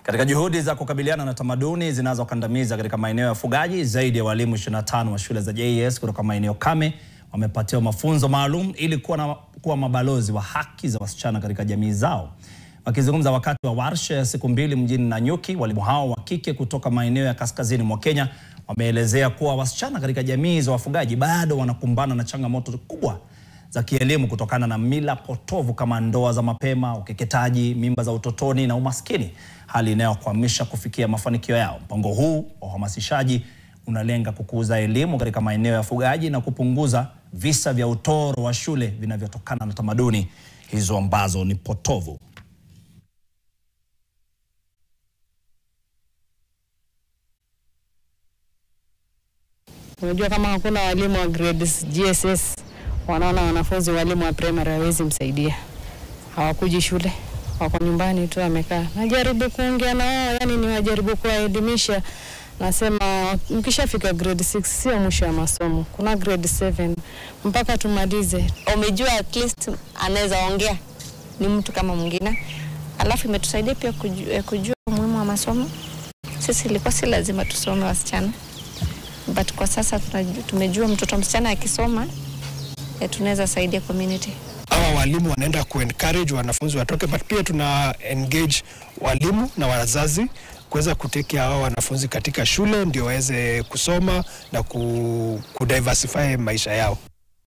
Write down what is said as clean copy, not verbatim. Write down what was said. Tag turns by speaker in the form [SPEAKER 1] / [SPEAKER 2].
[SPEAKER 1] Katika juhudi za kukabiliana na tamaduni zinazokandamiza katika maeneo ya ufugaji, zaidi ya walimu 25 wa shule za JS kutoka maeneo kame wamepatiwa mafunzo maalum ili kuwa mabalozi wa haki za wasichana katika jamii zao. Wakizungumza wakati wa warsha ya siku 2 mjini Nanyuki, walimu hao wa kike kutoka maeneo ya kaskazini mwa Kenya wameelezea kuwa wasichana katika jamii za wafugaji bado wanakumbana na changamoto kubwa za kielimu kutokana na mila potovu kama ndoa za mapema, ukeketaji, mimba za utotoni na umaskini, hali inayokwamisha kufikia mafanikio yao. Mpango huu wa uhamasishaji unalenga kukuza elimu katika maeneo ya ufugaji na kupunguza visa vya utoro wa shule vinavyotokana na tamaduni hizo ambazo ni potovu.
[SPEAKER 2] Unajua kama hakuna walimu wa grades GSS, wanaona wanafunzi walimu wa primary hawezi msaidia. Hawakuji shule, wako nyumbani tu amekaa. Najaribu kuongea na wao, yani niwajaribu kuwaelimisha. Nasema mkishafika grade 6 sio mwisho wa masomo. Kuna grade 7 mpaka tumalize.
[SPEAKER 3] Umejua at least anaweza ongea, ni mtu kama mwingine. Alafu imetusaidia pia kujua umuhimu wa masomo. Sisi ilikuwa si lazima tusome wasichana. But kwa sasa tumejua mtoto msichana akisoma tunaweza saidia community.
[SPEAKER 4] Hawa walimu wanaenda ku-encourage wanafunzi watoke, but pia tuna engage walimu na wazazi kuweza kutekea hawa wanafunzi katika shule ndio waweze kusoma na ku-diversify maisha yao.